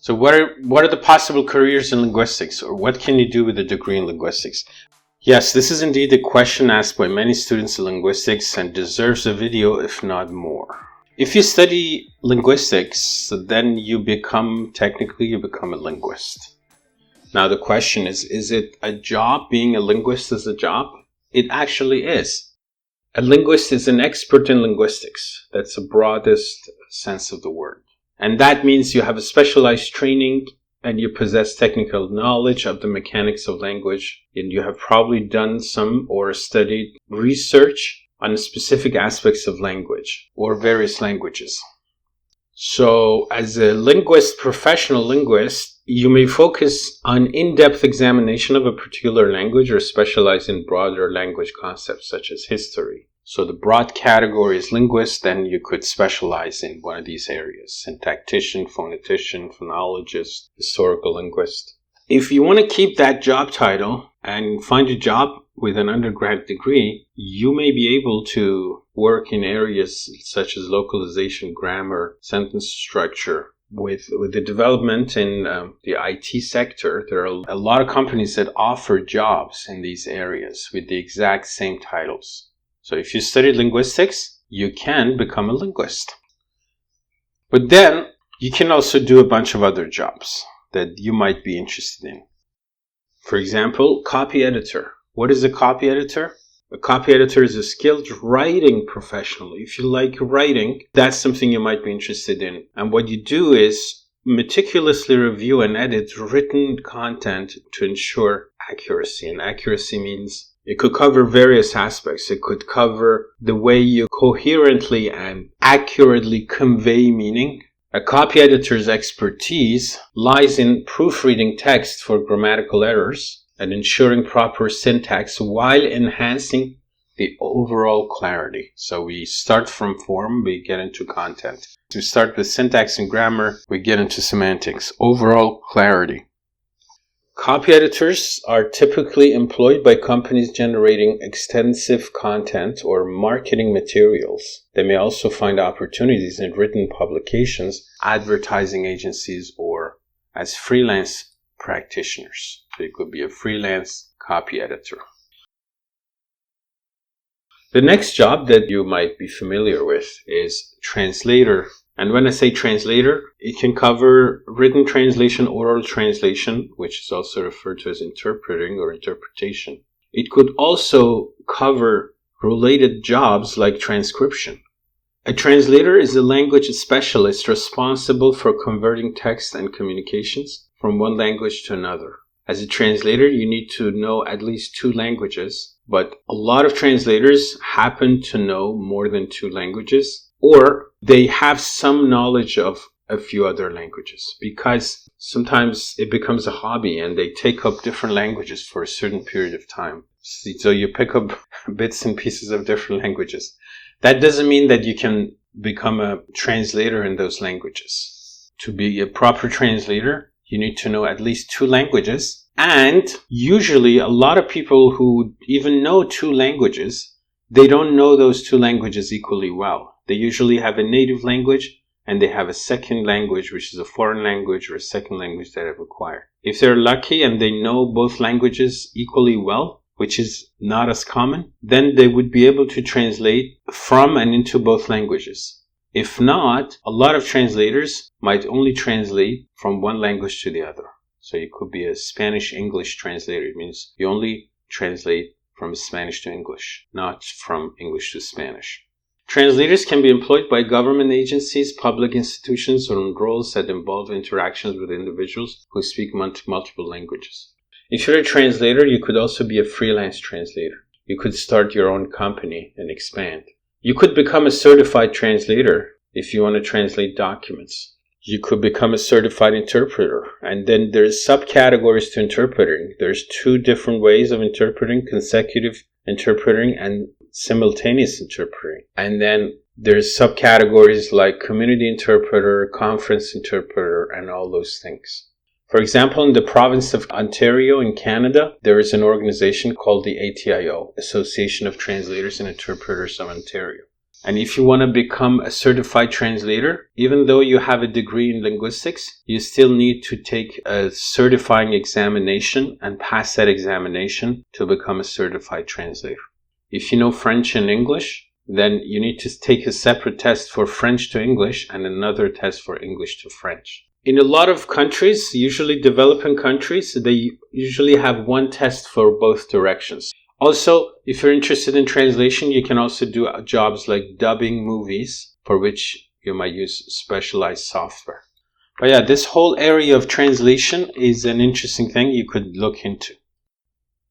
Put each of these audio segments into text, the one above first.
So what are the possible careers in linguistics, or what can you do with a degree in linguistics? Yes, this is indeed a question asked by many students in linguistics and deserves a video, if not more. If you study linguistics, then you become a linguist. Now the question is it a job? Being a linguist is a job? It actually is. A linguist is an expert in linguistics. That's the broadest sense of the word. And that means you have a specialized training and you possess technical knowledge of the mechanics of language, and you have probably done some or studied research on specific aspects of language or various languages. So as a linguist, professional linguist, you may focus on in-depth examination of a particular language or specialize in broader language concepts such as history. So the broad category is linguist, then you could specialize in one of these areas: syntactician, phonetician, phonologist, historical linguist. If you want to keep that job title and find a job with an undergrad degree, you may be able to work in areas such as localization, grammar, sentence structure. With the development in the IT sector, there are a lot of companies that offer jobs in these areas with the exact same titles. So if you studied linguistics, you can become a linguist. But then you can also do a bunch of other jobs that you might be interested in. For example, copy editor. What is a copy editor? A copy editor is a skilled writing professional. If you like writing, that's something you might be interested in. And what you do is meticulously review and edit written content to ensure accuracy. And accuracy means it could cover various aspects. It could cover the way you coherently and accurately convey meaning. A copy editor's expertise lies in proofreading text for grammatical errors and ensuring proper syntax while enhancing the overall clarity. So we start from form, we get into content. We start with syntax and grammar, we get into semantics. Overall clarity. Copy editors are typically employed by companies generating extensive content or marketing materials. They may also find opportunities in written publications, advertising agencies, or as freelance practitioners. So you could be a freelance copy editor. The next job that you might be familiar with is translator. And when I say translator, it can cover written translation, oral translation, which is also referred to as interpreting or interpretation. It could also cover related jobs like transcription. A translator is a language specialist responsible for converting text and communications from one language to another. As a translator, you need to know at least 2 languages, but a lot of translators happen to know more than 2 languages. Or they have some knowledge of a few other languages, because sometimes it becomes a hobby and they take up different languages for a certain period of time. So you pick up bits and pieces of different languages. That doesn't mean that you can become a translator in those languages. To be a proper translator, you need to know at least 2 languages. And usually a lot of people who even know 2 languages, they don't know those 2 languages equally well. They usually have a native language and they have a second language, which is a foreign language or a second language that they've acquired. If they're lucky and they know both languages equally well, which is not as common, then they would be able to translate from and into both languages. If not, a lot of translators might only translate from one language to the other. So you could be a Spanish-English translator. It means you only translate from Spanish to English, not from English to Spanish. Translators can be employed by government agencies, public institutions, or in roles that involve interactions with individuals who speak multiple languages. If you're a translator, you could also be a freelance translator. You could start your own company and expand. You could become a certified translator if you want to translate documents. You could become a certified interpreter. And then there's subcategories to interpreting. There's 2 different ways of interpreting: consecutive interpreting and simultaneous interpreting. And then there's subcategories like community interpreter, conference interpreter, and all those things. For example, in the province of Ontario in Canada, there is an organization called the ATIO, Association of Translators and Interpreters of Ontario. And if you want to become a certified translator, even though you have a degree in linguistics, you still need to take a certifying examination and pass that examination to become a certified translator. If you know French and English, then you need to take a separate test for French to English and another test for English to French. In a lot of countries, usually developing countries, they usually have one test for both directions. Also, if you're interested in translation, you can also do jobs like dubbing movies, for which you might use specialized software. But yeah, this whole area of translation is an interesting thing you could look into.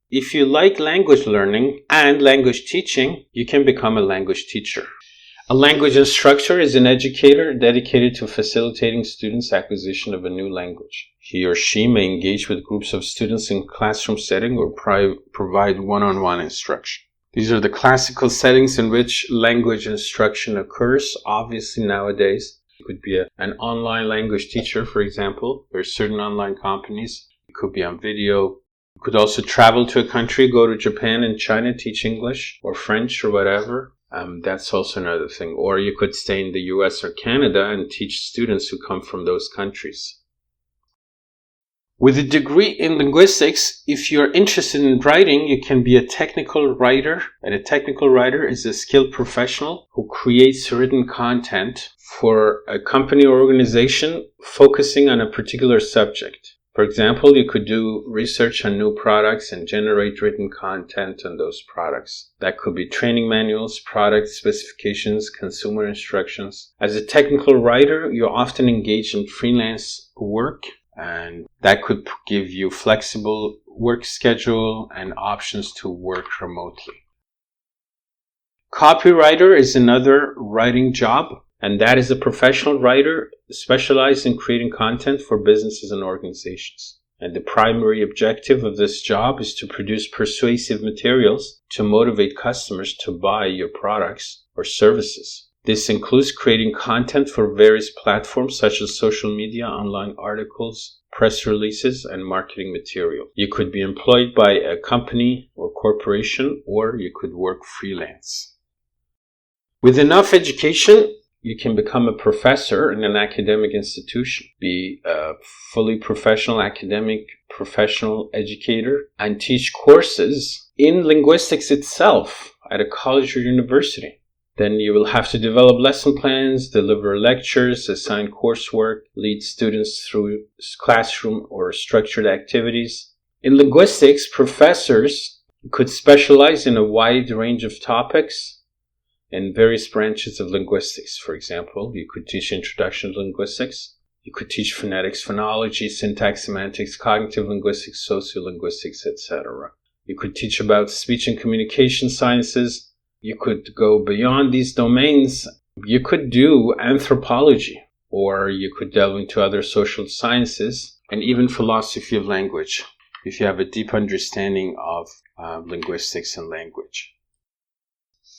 If you like language learning and language teaching, you can become a language teacher. A language instructor is an educator dedicated to facilitating students' acquisition of a new language. He or she may engage with groups of students in classroom setting or provide one-on-one instruction. These are the classical settings in which language instruction occurs. Obviously, nowadays, it could be an online language teacher, for example. There are certain online companies. It could be on video. You could also travel to a country, go to Japan and China, teach English or French or whatever. That's also another thing. Or you could stay in the US or Canada and teach students who come from those countries. With a degree in linguistics, if you're interested in writing, you can be a technical writer. And a technical writer is a skilled professional who creates written content for a company or organization focusing on a particular subject. For example, you could do research on new products and generate written content on those products. That could be training manuals, product specifications, consumer instructions. As a technical writer, you're often engaged in freelance work, and that could give you flexible work schedule and options to work remotely. Copywriter is another writing job. And that is a professional writer specialized in creating content for businesses and organizations. And the primary objective of this job is to produce persuasive materials to motivate customers to buy your products or services. This includes creating content for various platforms such as social media, online articles, press releases, and marketing material. You could be employed by a company or corporation, or you could work freelance. With enough education, you can become a professor in an academic institution, be a fully professional academic professional educator, and teach courses in linguistics itself at a college or university. Then you will have to develop lesson plans, deliver lectures, assign coursework, lead students through classroom or structured activities. In linguistics, professors could specialize in a wide range of topics in various branches of linguistics. For example, you could teach Introduction to Linguistics. You could teach phonetics, phonology, syntax, semantics, cognitive linguistics, sociolinguistics, etc. You could teach about speech and communication sciences. You could go beyond these domains. You could do anthropology, or you could delve into other social sciences and even philosophy of language if you have a deep understanding of linguistics and language.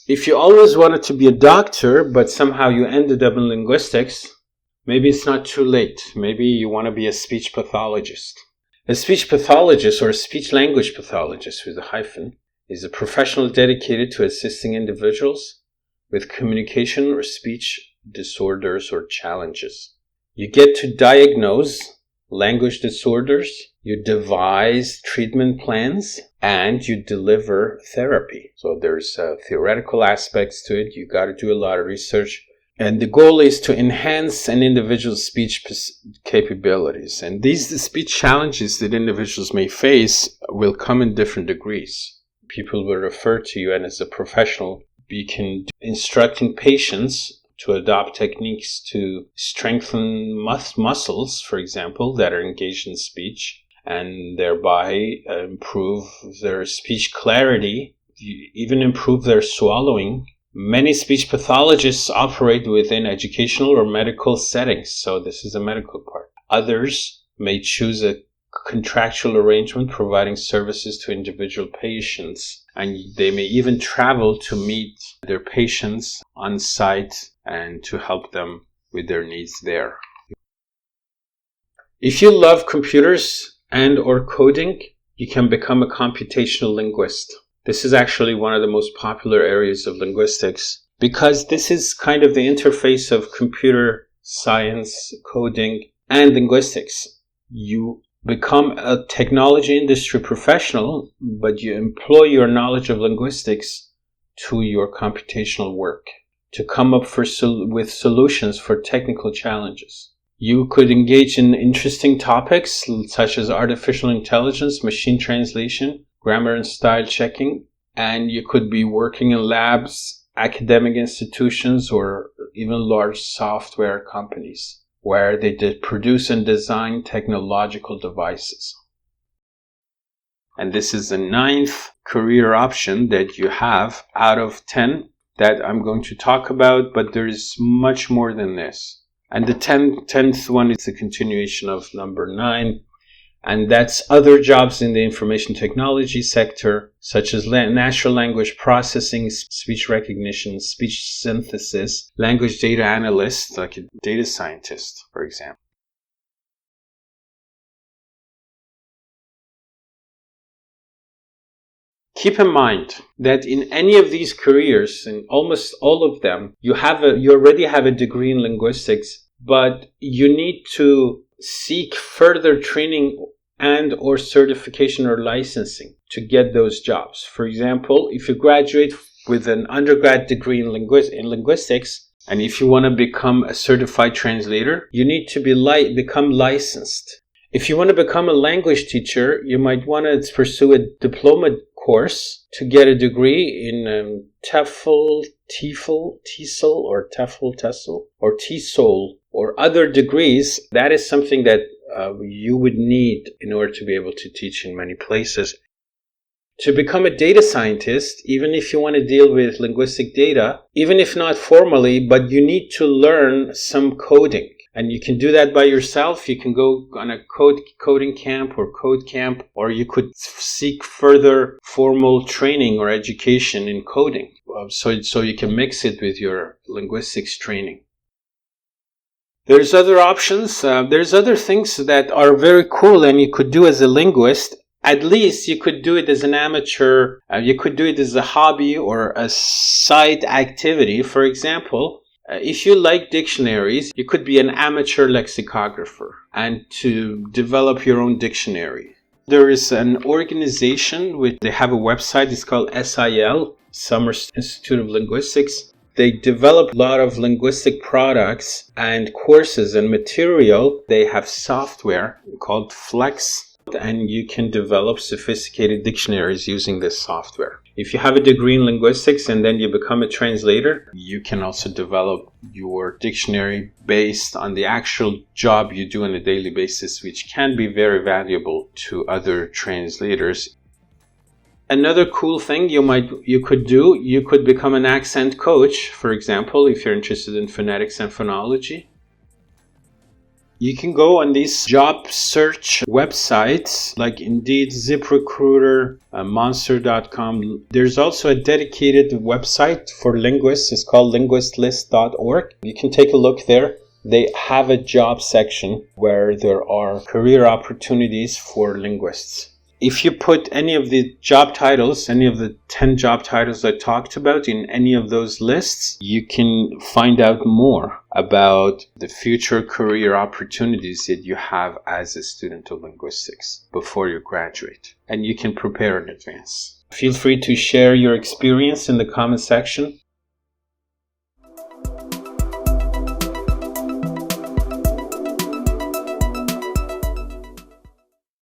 If you always wanted to be a doctor, but somehow you ended up in linguistics, maybe it's not too late. Maybe you want to be a speech pathologist. A speech pathologist, or a speech-language pathologist with a hyphen, is a professional dedicated to assisting individuals with communication or speech disorders or challenges. You get to diagnose language disorders, you devise treatment plans, and you deliver therapy. So there's theoretical aspects to it. You got to do a lot of research. And the goal is to enhance an individual's speech capabilities. And these speech challenges that individuals may face will come in different degrees. People will refer to you, and as a professional, you can instructing patients to adopt techniques to strengthen muscles, for example, that are engaged in speech, and thereby improve their speech clarity, even improve their swallowing. Many speech pathologists operate within educational or medical settings, so this is a medical part. Others may choose a contractual arrangement providing services to individual patients, and they may even travel to meet their patients on site and to help them with their needs there. If you love computers and or coding, you can become a computational linguist. This is actually one of the most popular areas of linguistics, because this is kind of the interface of computer science, coding, and linguistics. You become a technology industry professional, but you employ your knowledge of linguistics to your computational work to come up with solutions for technical challenges. You could engage in interesting topics such as artificial intelligence, machine translation, grammar and style checking, and you could be working in labs, academic institutions, or even large software companies where they produce and design technological devices. And this is the 9th career option that you have out of 10 that I'm going to talk about, but there is much more than this. And the 10th one is the continuation of number 9, and that's other jobs in the information technology sector, such as natural language processing, speech recognition, speech synthesis, language data analyst, like a data scientist, for example. Keep in mind that in any of these careers, in almost all of them, you already have a degree in linguistics, but you need to seek further training and or certification or licensing to get those jobs. For example, if you graduate with an undergrad degree in linguistics, and if you want to become a certified translator, you need to become licensed. If you want to become a language teacher, you might want to pursue a diploma course to get a degree in TEFL, or TESOL, or other degrees. That is something that you would need in order to be able to teach in many places. To become a data scientist, even if you want to deal with linguistic data, even if not formally, but you need to learn some coding. And you can do that by yourself. You can go on a coding camp or code camp, or you could seek further formal training or education in coding. So you can mix it with your linguistics training. There's other options. There's other things that are very cool and you could do as a linguist. At least you could do it as an amateur. You could do it as a hobby or a side activity. For example, if you like dictionaries, you could be an amateur lexicographer and to develop your own dictionary. There is an organization they have a website. It's called SIL, Summer Institute of Linguistics. They develop a lot of linguistic products and courses and material. They have software called Flex, and you can develop sophisticated dictionaries using this software. If you have a degree in linguistics and then you become a translator, you can also develop your dictionary based on the actual job you do on a daily basis, which can be very valuable to other translators. Another cool thing you could become an accent coach, for example, if you're interested in phonetics and phonology. You can go on these job search websites like Indeed, ZipRecruiter, Monster.com. There's also a dedicated website for linguists. It's called linguistlist.org. You can take a look there. They have a job section where there are career opportunities for linguists. If you put any of the job titles, any of the 10 job titles I talked about in any of those lists, you can find out more about the future career opportunities that you have as a student of linguistics before you graduate. And you can prepare in advance. Feel free to share your experience in the comment section.